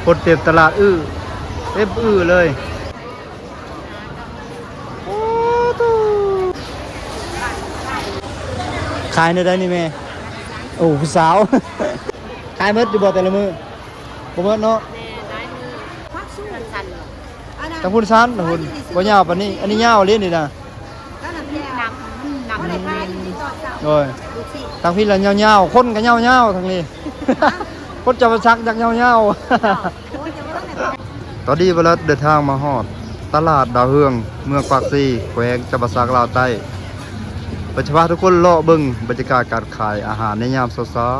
คนเต็มตลาดเต็มเลยขายในได้นี่แม่โอ้ผู้สาว ขายมืดอยู่บ่แต่ละมือบ่มืดเนาะตะพุ่นซันตะพุ่นบ่ยาวปานนี้อันนี้ยาวเลยนี่นะโอ้ยทางพี่ละยาวๆคนก็ยาวๆทางนี้ คนจะมาซักจากยาวๆ ตอนนี้เวลาเดินทางมาฮอดตลาดดาวเฮืองเมืองปากซีแขวงจังหวัดสระบุรีลาวใต้ประชาชนทุกคนเลาะเบิ่งบรรยากาศการขายอาหารในยามเช้า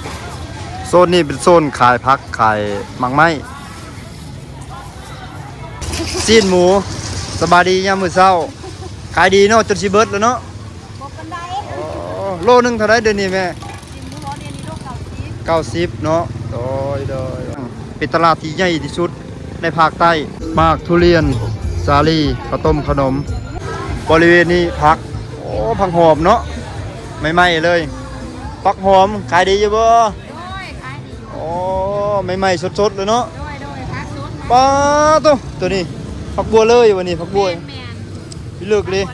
ๆโซนนี้เป็นโซนขายผักขายหมักไม้ซีนหมูสบายดียามมื้อเช้าขายดีเนาะจนสิเบิดแล้วเนาะโลนึงเท่าไรเดือนนี้แม่90เนาะโดยเป็นตลาดที่ใหญ่ที่สุดในภาคใต้มากทุเรียนสาลีข้าวต้มขนมบริเวณนี้ผักโอ้ผักหอมเนาะใหม่ๆเลยผักหอมขายดีอยู่บ่โอ้ใหม่ๆสดๆเลยเนาะป้าตัวนี้ผักบัวเลยวันนี้ผักบัวพี่เลือกเลย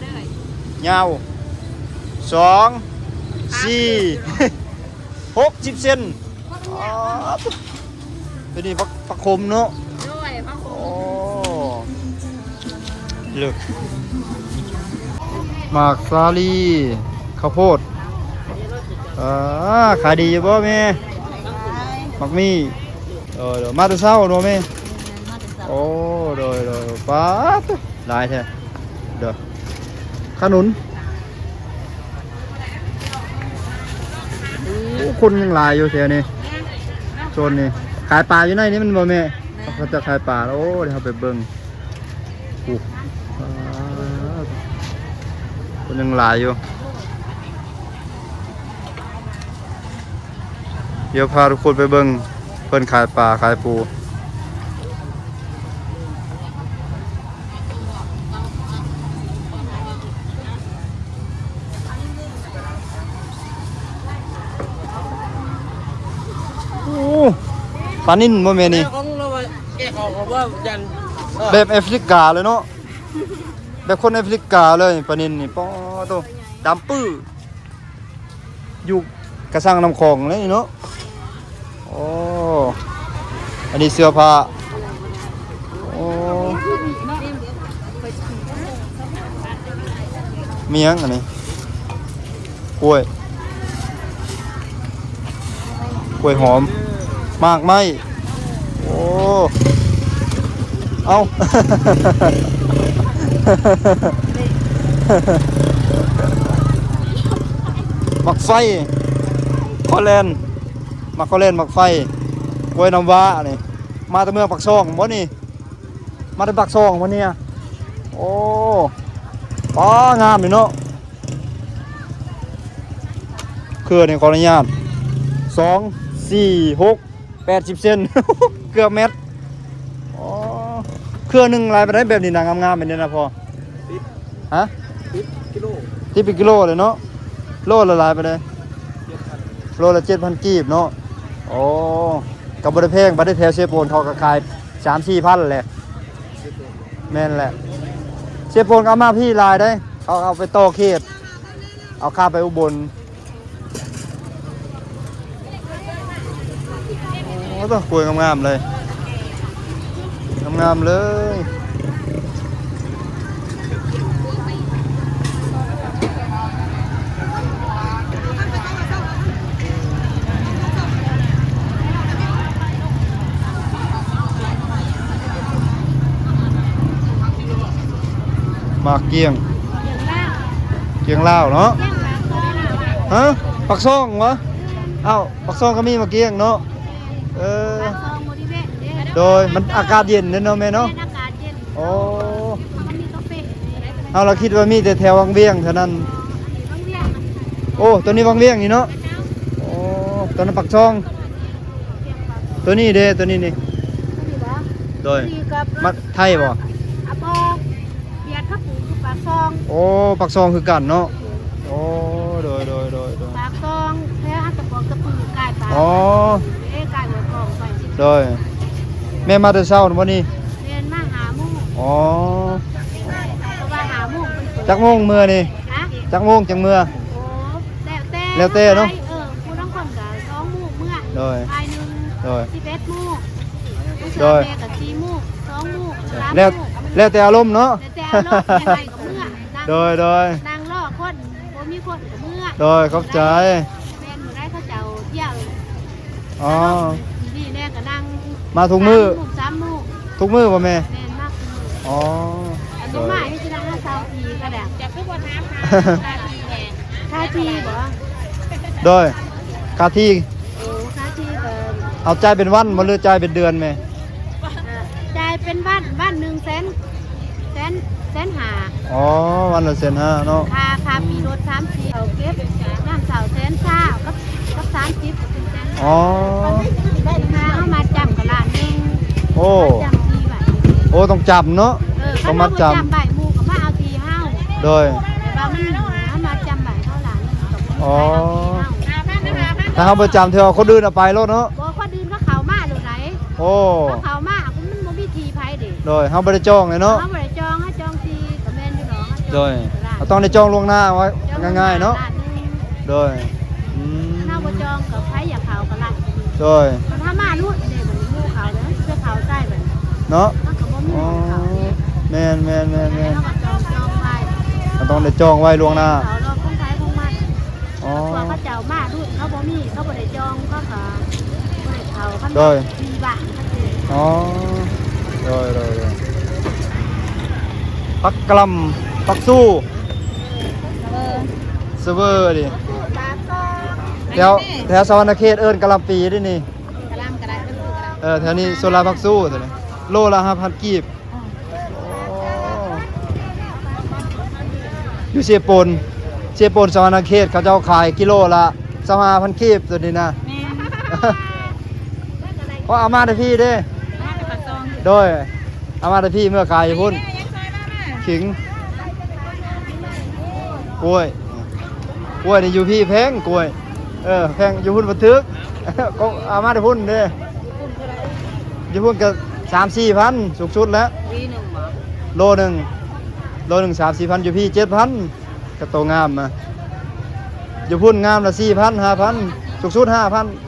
ยาว2 4 60 เซนตัวนี้ผักขมเนาะโอ้เลือกหมากสาลีข้าวโพดขายดีอยู่บ่แม่หมักมี่เดี๋ยวมาแต่เช้าเนาะแม่โอ้โดยป้าหลายแท้เด้อขนุนคนยังหลายอยู่แถวนี้โซนนี้ขายปลาอยู่ไหนนี่มันบ่แม่เขาจะขายปลาโอ้เดี๋ยวเราไปเบิ่งคนยังหลายอยู่เดี๋ยวพาทุกคนไปเบิ่งเพิ่นขายปลาขายปูปลานิ่นโมเมนี่แบบแอฟริกาเลยเนาะแบบคนแอฟริกาเลยปลานิ่นนี่ป้อตัวดำปื้ออยู่กระสังน้ำคลองเลยเนาะโอ้อันนี้เสื้อผ้าโอ้เมียงอันนี้กล้วยหอมมากไหมโอ้เอา หมักไฟคอแลนหมักไฟกล้วยน้ำว้านี่มาจากเมืองปักซองบ่นี่มาจากปักซองบ่เนี่ยโอ้ป้างามเลยเนาะเครือนี่ขออนุญาต2 4 6 80 เซน เกือบเม็ดอ๋อเครือหนึ่งลายไปได้แบบนี้นะงามๆแบบนี้นะพอฮะ10 กิโลที่เป็นกิโลเลยเนาะโลละลายไปเลยโลละ 7,000 กีบเนาะโอ้กับบริเพงบัตรแถวเชฟโปนเขาก็ขาย 3-4 พันแหละแม่นแหละเชฟโปนเอามาพี่ลายได้เอาไปต่อเขตเอาข้าไปอุบลต้องกล้วยงามๆเลยงามๆเลยมาเกียงลาวเนาะฮะปักซ่องวะเอ้าปักซ่องก็มีมาเกียงเนาะโดยมันอากาศเย็นเนาะแม่เนาะโอ้เอาเราคิดว่ามีแต่แถววังเวียงเท่านั้นโอ้ตัวนี้วังเวียงนี่เนาะโอ้ตัวนั้นปักช่องตัวนี้เด้ตัวนี้นี่โดยมัดไทยบ่โอ้ปักซองคือกันเนาะโอ้โดยปากซองแพ้อัตตะปอกตะปือก อ๋อ เอ๊ะกายหมดของไป โดยแม่มาแต่เช้าวันนี้ เรียนมาหาหมู่ อ๋อ เพราะว่าหาหมู่เพิ่นเปิด จักโมงเมื่อนี่ ฮะ จักโมงจังเมื่อ โอ้แต่ แล้วแต่เนอะ ผู้ต้องคนกับ2หมู่เมื่อ โดย ภายหนึง โดย 11หมู่ โดย แม่กับ4หมู่2หมู่3ห แล้ว มู่ แล้วแต่อารมณ์เนาะ แต่เอารถยังไงกับเมื่อนั่ง โดย นั่งรอคนบ่มีคนกับเมื่อ โดยเข้าใจ แม่นบ่ได้เขาเจ้าเที่ยว อ๋อ นี่แน่ก็นั่ง มาทุกมื้อ 3หมู่ ทุกมื้อป่ะแม่ แม่นมากคือมื้อ อ๋อ อัน โด นี้ ย มาให้สิละ5 ทีก็ได้จะคือบ่ถามหาค่าทีบ่ โดยค่าที่ โอ้ค่าทีก็ เอาจ่ายเป็นวันบ่หรือจ่ายเป็นเดือนแม่ จ่ายเป็นบ้าน1แสนหา อ๋อวันละ1,500,000เนาะ ค่าปีรถ30เอาเก็บน้ำเสา120,000กับ30ก็เป็นแสน อ๋อ ค่าเอามาจำกับล้านหนึง โอ้ จำทีไว้ โอ้ต้องจำเนาะ เขา ต้อง มา มา จำ จำ ใบหมู่ก็มาเอาทีเฮา โดย แต่ว่ามันเอามาจำใบเท่าหลัง อ๋อ เอาทีเฮา ถ้าเขาประจำเธอเอาคนอื่นเอาไปรถเนาะ บอกว่าดืนเขามาหรือไหน โอ้ เขามามันบ่มีทีไผเด้ โดยเขาบ่ได้จองเลยเนาะ เขาบ่ได้จองให้จองทีก็แม่นอยู่เนาะ โดยเขาต้องได้จองล่วงหน้าไว้ง่ายๆเนาะ โดยอืม ถ้าบ่จองกับไผอยากเขาก็ละ โดย มันถ้ามารุ่นเด้บัดนี้หมู่เขาเด้อเสื้อเขาใต้บัดนี้ เนาะ มันก็บ่มี อ๋อ หมู่เขาเด้ แม่น เขาก็จองไว้ เขาต้องได้จองไว้ล่วงหน้า เขารอคงไผคงมัน อ๋อ ตัวเขาเจ้ามารุ่นเขาบ่มีเขาบ่ได้จองเขาก็บ่ได้เขาคัน โดย มีบ้านคันเด้ อ๋อโดยปักกลำปักสู้ เออ เซเวอร์ดิ สู้ตาซอ แถวสวรรณเขตเอิ้นกะหล่ำปีด้วยนี่ กะลำกะได้เป็นสู้กะลำ แถวนี้โซลาปักสู้ตัวนี้โลละ5,000กีบอยู่เชียโปนสวรรณเขตเขาเจ้าขายกิโลละ25,000กีบตัวนี้นะ แม่ เพราะเอามาแต่พี่เด้ มาแต่ปัดซอง โดยเอามาแต่พี่เมื่อขายอยู่พุ่นขิงกล้วยนี่อยู่พี่แพงกล้วยแพงอยู่พุ่นบันทึก ก็เอามาแต่พุ่นเด้อยู่พุ่นก็3-4,000สูงสุดแล้ว วีหนึ่งหรอ โลหนึ่ง3-4,000อยู่พี่7,000กระโตงามมาอยู่พุ่นงามละ4,000 5,000สูงสุด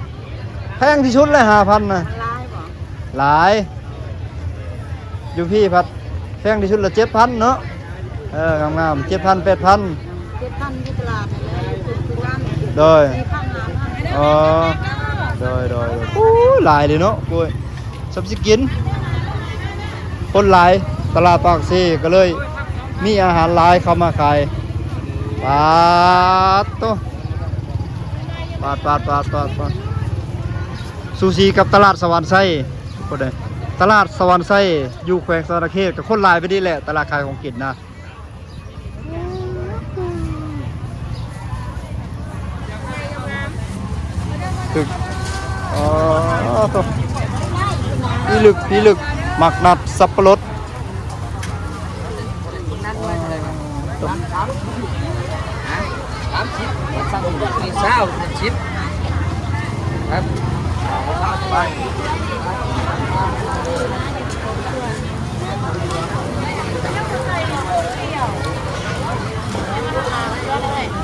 5,000แพงที่สุดเลย5,000นะ ลายบ่ หลายอยู่พี่พัดแพงที่สุดละ7,000เนาะงามๆ7,000 8,000 7,000ที่ตลาดเลยคือร้าน โดย 4,000 อ๋อโดยโอ้หลายเลยเนาะกล้วยสับสิกินคนหลายตลาดปากซีก็เลยมีอาหารหลายเข้ามาขายปาดโตปาดซูชิกับตลาดสวรรค์ไส้ก็ได้ตลาดสวรรค์ไส้อยู่แขวงสารเขตกับคนหลายไปดีแหละตลาดขายของกินนะตึกอ๋อโตพี่ลึกหมักนัดสับปะรด มีเศร้าเป็นชิปครับไป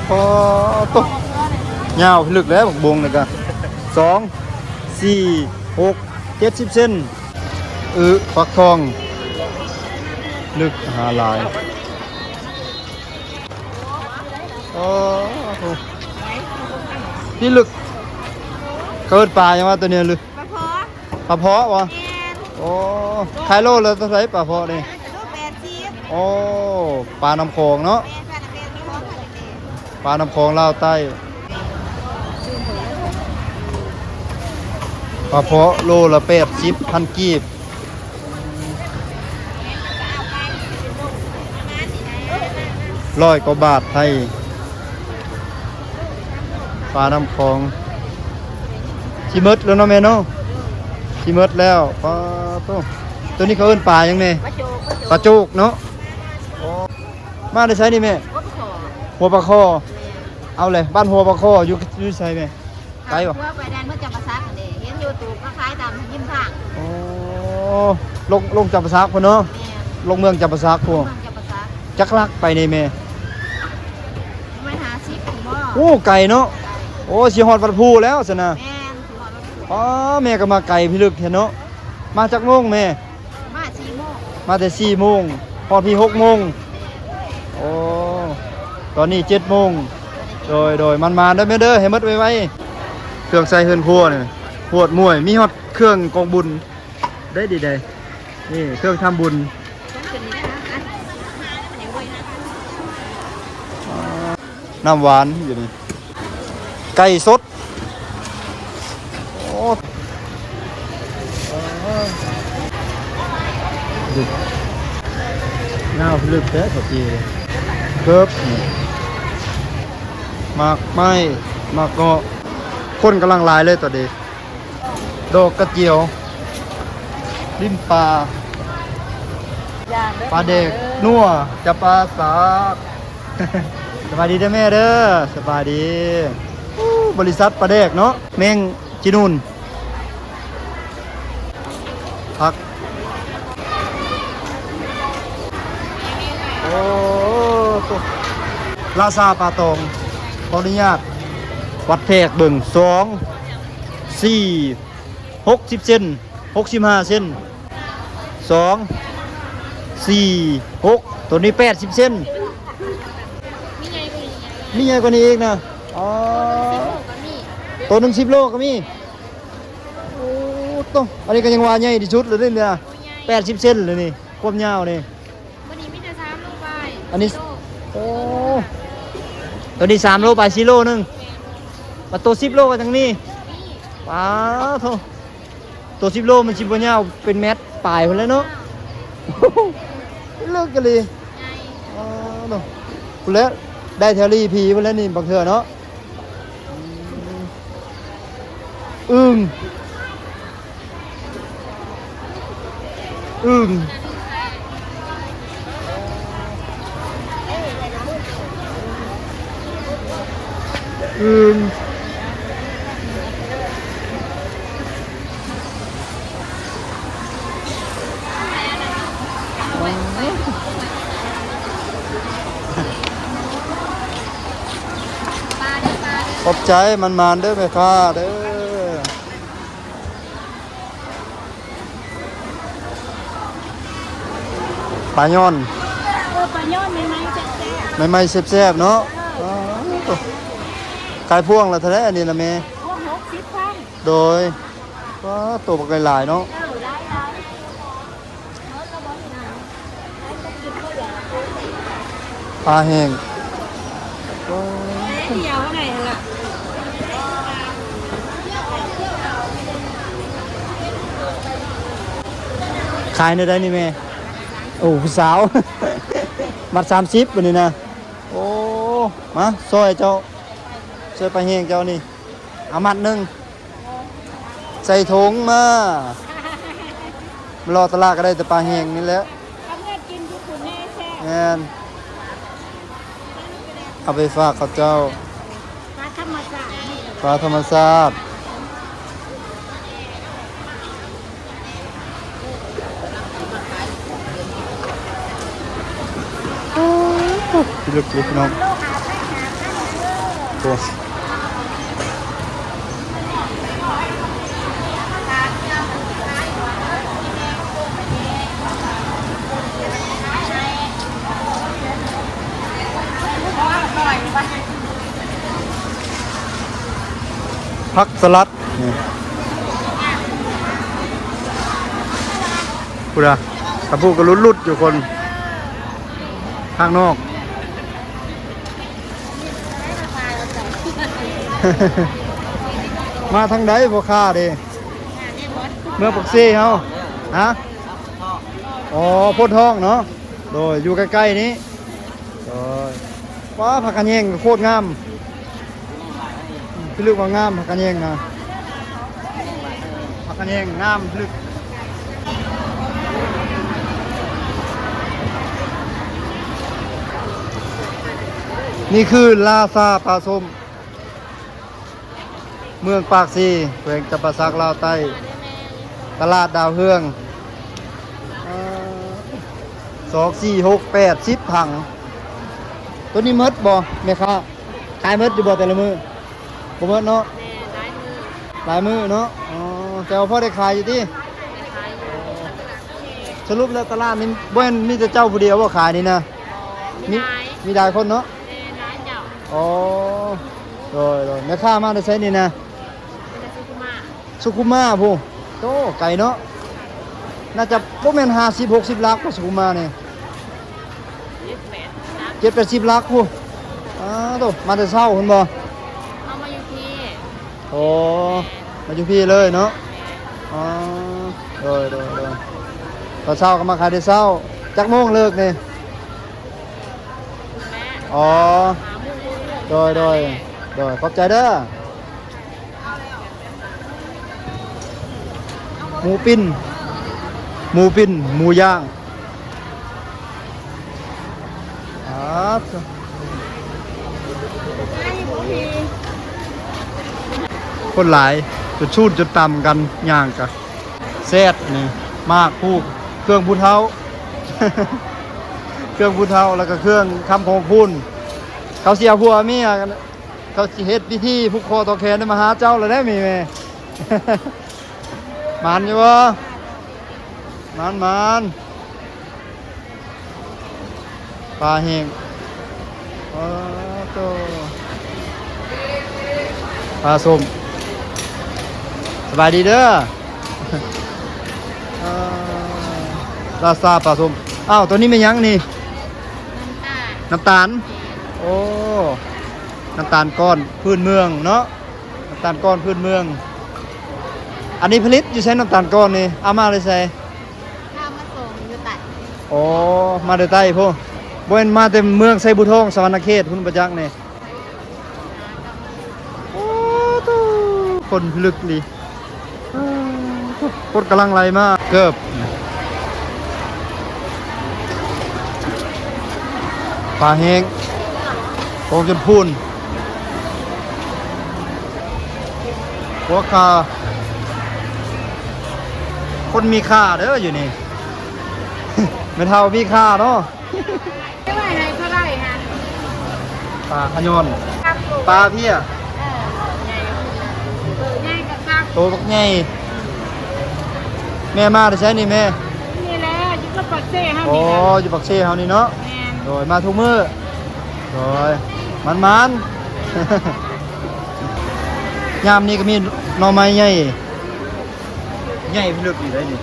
พอตกยาวลึกแล้วบักบงนี่ก็2-4-6-70 เซนฟักทองลึกหาหลายโอ้โหพี่ลึกเกิดปลายังว่าตัวเนี้ยลึก ปลาพอ ปลาเพาะวะ แม่น โอ้ขายโลเลยต้องใช้ปลาเพาะนี่ ลูก80 โอ้ปลาน้ำโขงเนาะ แม่นค่ะแม่นพอ ปลาน้ำโขงลาวใต้ปลาเพาะโลละ80,000กีบ100 กว่าบาทไทยปลาน้ำโขงชิมดแล้วเนาะแม่เนาะชิมดแล้วปลาตัวนี้เขาเอิ้นปลายังไง ปลาโจก ปลาจุกเนาะมาได้ใช้นี่แม่ ปลาขอ หัวปลาคอเอาเลยบ้านหัวปลาคออยู่ใช่ไหม อ ไกลบ่ ขับไปแดนเมื่อจำปาสักนี่เห็นยูทูบก็คล้ายตามยิ้มทาง โอ้ลงจำปาสักพุ่นเนาะ แม่ ลงเมืองจำปาสักพุ่น เมืองจำปาสัก จักลักไปนี่แม่ ไม่หาซิปถึงบ่ โอ้ไก่เนาะโอ้สิฮอดวัดภูแล้วซั่นน่ะ แม่ถือว่ารถถูก อ๋อแม่ก็มาไก่พี่ลึกแท้เนาะมาจากโมงแม่ มา4 โมง มาแต่4โมงพอพี่6โมงโอ้ตอนนี้7โมงโดยมันมาเด้อแม่เด้อให้หมดไวๆเครื่องใส่เฮือนครัวนี่โหดมวยมีฮอดเครื่องกองบุญได้ดีใดนี่เครื่องทำบุญ ฉันขึ้นนี่นะอันนี้ไว้นะ น้ำหวานอยู่นี่ไก่สดโอ้ดึกน่าลึกแท้สักทีเลยเกิบนี่หมากไม้หมากเงาะคนกำลังหลายเลยตัวเด็กดอกกระเจียวลิ้นปลาปลาเด็กนัวจะปลาสาก สบายดีเด้อแม่เด้อสบายดีอู้บริษัทปลาเด็กเนาะเมงจินูนพักโอ้ลาซาปลาตองขออนุญาตวัดแพกเบิ่ง2 4 60 เซน65 เซน2 4 6ตัวนี้80 เซนมีใหญ่กว่านี้อีกนะอ๋อตัวหนึง10 โลก็มีโอ้ตวอันนี้ก็ยังว่าใหญ่ที่สุดเลยเนี่ย80 เซนเลยนี่ความยาวนี่ วันนี้มีแต่3 โลไป อันนี้โอ้ตัวนี้3 โลไป4 โลนึงมาตัว10 โลกันทางนี้ว้าวโธ่ตัว10 โลมันสิบ่ยาวเป็นเมตรปลายพุ่นแล้วเนาะ เลิกกันเลยอ๋อโธ่พุ่นแล้วได้แถวรีพีพุ่นแล้วนี่บางเทื่อเนาะอึ่งอึ่งขอบใจมันๆเด้อแม่ค้าเด้อปลาย่อน ปลาย่อนไหมแซ่บ ใหม่ๆแซ่บๆเนาะอ๋อตัวขายพ่วงละเท่าไหร่อันนี้ละแม่ พวก60 พัน โดยก็ตัวบักหลายๆเนาะ ปลาแห้ง เดียวไหนล่ะ ขายในได้นี่แม่ โอ้ผู้สาว มัด30วันนี้นะ โอ้ มาซอยเจ้าซอยปลาแห้งเจ้านี่เอามัดหนึ่งใส่ถุงมารอตลาดก็ได้แต่ปลาแห้งนี่แหละ ทำเงินกินทุกคนแน่แซ่บ แม่นเอาไปฝากเขาเจ้า ปลาธรรมชาตินี่ ปลาธรรมชาติพี่ลึกพี่น้องตัวผักสลัดนี่พูดอะถ้าพูดก็รุดๆอยู่คนข้างนอก มาทางใดพ่อค้าเด้เมื่อปักซี่เฮาฮะอ๋อพ่นท้องเนาะโดยอยู่ใกล้ๆนี้โดยว้าผักกะแยงโคตรงามพี่ลึกว่างามผักกะแยงนะผักกะแยงงามพี่ลึกนี่คือลาซาปลาส้ม เมืองปากซีแขวงจำปาสักลาวใต้ตลาดดาวเฮือง2 4 6 8 10ถังตัวนี้หมดบ่แม่ค้าขายหมดอยู่บ่แต่ละมื้อบ่หมดเนาะหลายมื้อเนาะอ๋อแต่ว่าพอได้ขายอยู่ติสรุปแล้วตลาดนี้บ่แม่นมีแต่เจ้าผู้เดียวบ่ขายนี่นะมีหลายคนเนาะอ๋อโดยแม่ค้ามาได้ใช้นี่นะสุขุมาผู้โตไก่เนาะน่าจะบ่แม่น50-60 ลักบ่สุขุมานี่7-80 ลักผู้โตมาแต่เช้าพุ่นบ่ เอามาอยู่ที่ โอ้มาอยู่พี่เลยเนาะอ๋อโดยตอนเช้าก็มาขายแต่เช้าจักโมงเลิกนี่อ๋อโดยขอบใจเด้อหมูปิ้นหมูย่างคนหลายจุดชูดจุดต่ำกันย่างกันแซ่ดนี่มากพูกเครื่องพูดเท้า เครื่องพูดเท้าแล้วก็เครื่องคำของพูนเขาเสียผัวเมียกันเขาสิเฮ็ดพิธีผูกคอต่อแขนได้มาหาเจ้าแล้วได้มีแม่ มันอยู่บ่มันปลาแห้งโตปลาส้มสบายดีเด้อ ลาซาปลาส้มอ้าวตัวนี้ไม่ยั้งนี่น้ำตาลโอ้น้ำตาลก้อนพื้นเมืองเนาะน้ำตาลก้อนพื้นเมืองอันนี้ผลิตอยู่ใช้น้ำตาลก้อนนี่เอามาเลยใส่ข้าวมาส่งอยู่ใต้ โอ้มาแต่ใต้พ่อบ่เห็นมาแต่เมืองไซบุทองสวรรณเขตพุ่นประจักษ์นี่โอ้ตู้คนลึกดิคนกำลังไหลมาเกือบปลาแห้งโป่งจนพูนหัวคาคนมีค่าเด้ออยู่นี่ ไม่เท่ามีค่าเนาะ ไม่ไหวให้เท่าไหร่ฮะ ปลาขยอนปลาเพี้ย ใหญ่กับคัก โตบักใหญ่แม่มาได้ใช้นี่แม่ นี่แหละอยู่กับปักเซ่เฮา โอ้ นี่แหละ อยู่ปักเซ่เฮานี่เนาะ แม่น โดยมาทุกมื้อโดยมัน ยามนี้ก็มีหน่อไม้ใหญ่ใหญ่พิลึกอยู่ได้นี่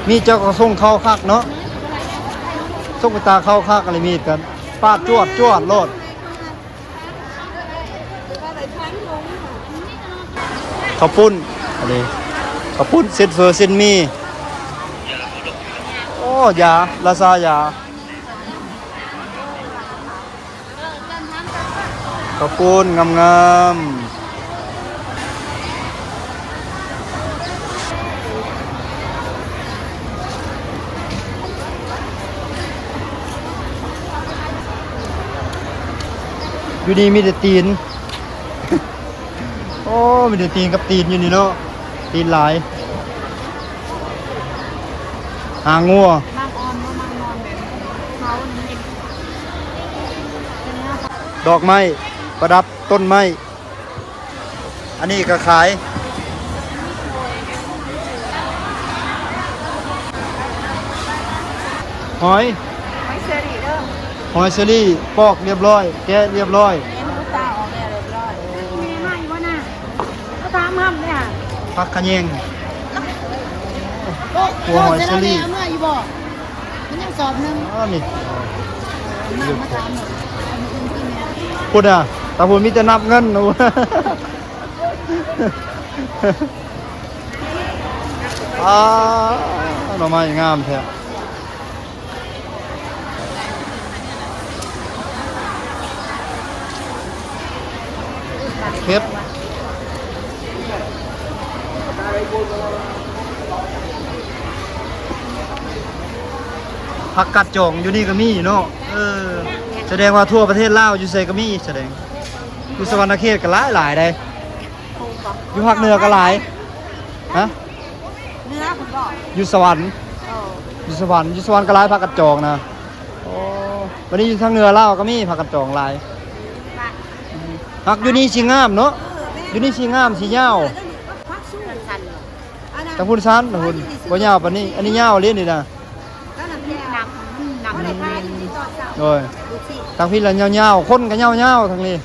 มีเจ้าก็ส่งเข้าคักเนาะส่งไปตาเข้าคักอะไรมีกันปาดจวดโลดข้าวปุ้นอะไรข้าวปุ้นเส้นเฟอร์เส้นมีโอ้ยาลาซายาข้าวปุ้นงามอยู่นี่มีแต่ตีน โอ้มีแต่ตีนกับตีนอยู่นี่เนาะตีนหลายหางงัว บางออนบ่บางนอนแบบเขานี่ ดอกไม้ประดับต้นไม้อันนี้ก็ขายหอย ไม่เสรีเด้อ หอยเชอรี่ปอกเรียบร้อยแกะเรียบร้อย เอ็นลูกตาออกแล้วเรียบร้อยแม่มาอยู่บ่น่ะก็ตามห้ำเนี่ย ผักขะแยง หัวหอยเชอรี่เอามาอยู่บ่มันยังสอบนึง อ๋อนี่ มาถามหมดเอามากินที่แม่ พูดอ่ะแต่ผมมีแต่นับเงินหนู หน่อไม้งามแท้เค็บ ผักกัดจ่องอยู่นี่ก็มีเนาะแสดงว่าทั่วประเทศลาวอยู่ไสก็มีแสดงอยู่สวรรณเขตก็หลายได้อยู่ภาคเหนือก็หลายฮะ เนื้อคุณบอก อยู่สวรรค์อยู่สวรรค์ก็หลายผักกัดจ่องนะโอ้วันนี้อยู่ทางเหนือลาวก็มีผักกัดจ่องหลายผักอยู่นี่สิงามเนาะอยู่นี่สิงามสิยาว สัน ทางพุ่นซันทางพุ่นบ่ยาวปานนี้อันนี้ยาวเลยนี่นะ ก็น้ำแดงหนังเลยค่ะที่จอดเสา โดยทางพี่ละยาวๆคนก็ยาวๆทางนี้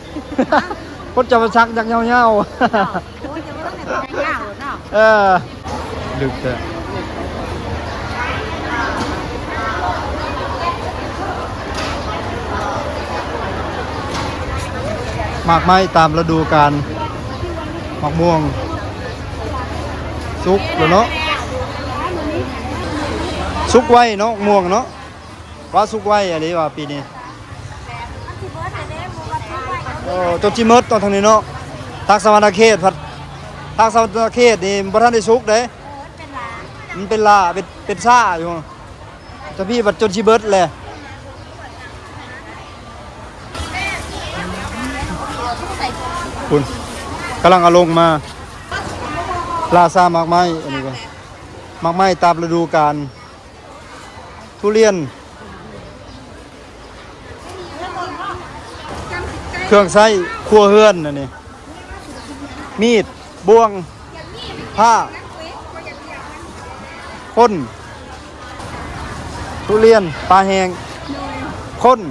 คนจะมาชักจากยาว โอ้ยจะว่าต้องแบบยาวเนาะ ๆดึกแต่หมากไม้ตามฤดูกาลหมากม่วงสุกแล้วเนาะสุกไว้เนาะม่วงเนาะว่าสุกไว้อะไรว่าปีนี้โอ้ตัวจิเมิดตอนทางนี้เนาะทางสวรรณเขตพัดทางสวรรณเขตนี่บ่ทันได้สุกเด้มันเป็นลาเป็นซ่าอยู่แต่พี่บัดจนจิเบิดแหละคุณกำลังเอาลงมาลาซาหมากไม้อันนี้ก็หมากไม้ตามฤดูกาลทุเรียนเครื่องใช้ครัวเฮือนอันนี้มีดบ่วงผ้าข้นทุเรียนปลาแห้งข้น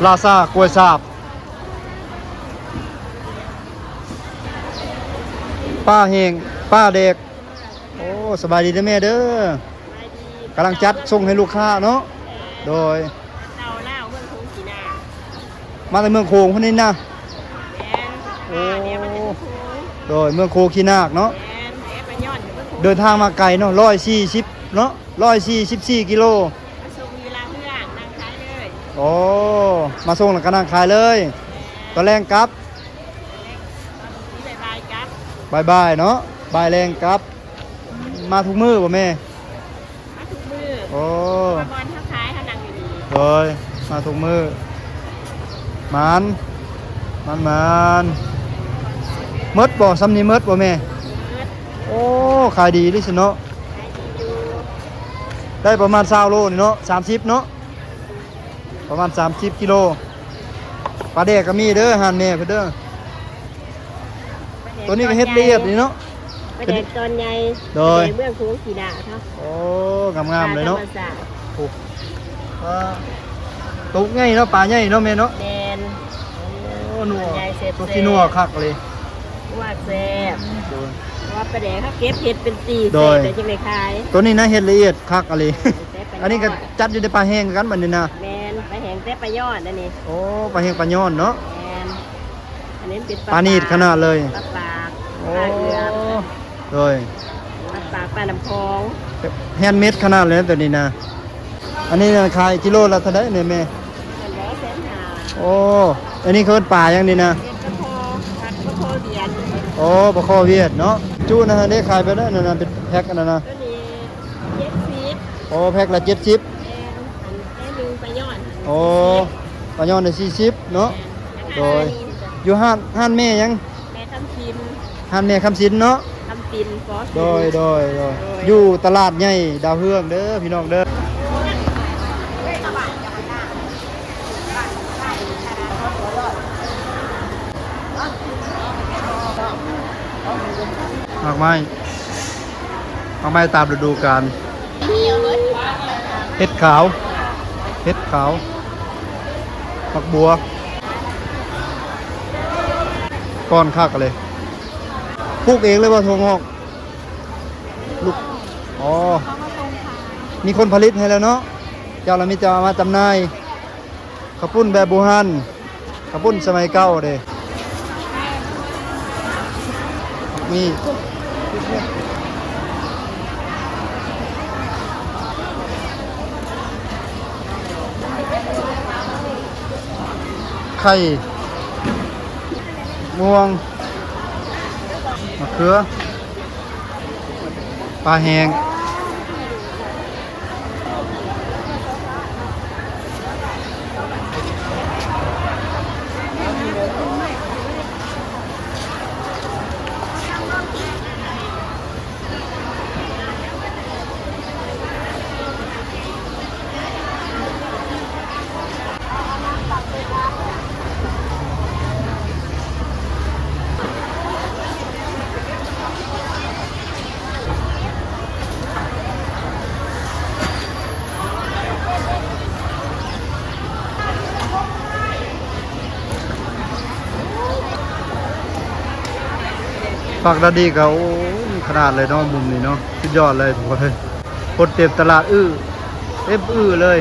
ลาซากล้วยสาบป้าแห้งป้าเด็กโอ้สบายดีนะแม่เด้อกำลังจัดส่งให้ลูกค้าเนาะโดยมาจากเมืองโคงคนนี้นะโอ้โดยเมืองโคขี้นาคเนาะเดินทางมาไกลเนาะ140เนาะ144 กิโลโอ้มาส่งหลังกระนังขายเลยตอนแรงกลับบายเนาะบายแรงกลับมาทุกมื้อป่ะแม่มาทุกมือโอ้บอลเขาขายเขานั่งอยู่ดีโดยมาทุกมื้อมันมดบ่ซ้ำนี้มดบ่แม่โอ้ขายดีดิสิเนาะได้ประมาณ20 โลนี่เนาะ30เนาะประมาณ30 กิโลปลาแดกก็มีเด้อหั่นแม่เพิ่นเด้อตัวนี้ก็เฮ็ดละเอียดนี่เนาะปลาแดกตอนใหญ่โดยเบื้องสูงสีดาเนาะโอ้งามๆเลยเนาะโอ้ตุกใหญ่เนาะปลาใหญ่เนาะแม่เนาะแมนโอ้นัวตัวที่นัวคักเลยว่าแซ่บว่าปลาแดกเขาเก็บเห็ดเป็นตีเแต่จังได๋ขายตัวนี้นะเฮ็ดละเอียดคักอะไรอันนี้ก็จัดอยู่ในปลาแห้งกันบัดนี้นะแมนปลาแห้งแต่ปลายอดอันนี้โอ้ปลาแห้งปลาย้อนเนาะแมนอันนี้เป็นปลานีดขนาดเลยปลาปากปลาเกลือโดยปลาปากปลาน้ำพองแฮนด์เมดขนาดเลยตัวนี้นะอันนี้ขายกิโลละเท่าไหร่เนี่ยแม่โอ้อันนี้เขาเป็นปลาอย่างนี้นะโอ้ปลาคอเวียดเนาะจู้นะฮะนี่ขายไปได้นั่นเป็นแพ็คอันนั้นนะโอ้แพ็คละ70โอ้ปลาย้อนได้40เนาะโดยอยู่ห้านแม่ยังแม่คำชินห้านแม่คำสินเนาะคำสินฟอสโดยอยู่ตลาดใหญ่ดาวเฮืองเด้อพี่น้องเด้อหมากไม้ตามฤดูกาลเห็ดขาวผักบัวก้อนคักเลยปลูกเองเลยว่าทงหอกลูกอ๋อมีคนผลิตให้แล้วเนาะเจ้าเรามีจะมาจำหน่ายข้าวปุ้นแบบโบราณข้าวปุ้นสมัยเก่าเด้นี่ไข่ม่วง มะเขือปลาแห้งผักดาดีเขาขนาดเลยเนาะมุมนี้เนาะสุดยอดเลยทุกคนคนเต็มตลาดเต็มเลย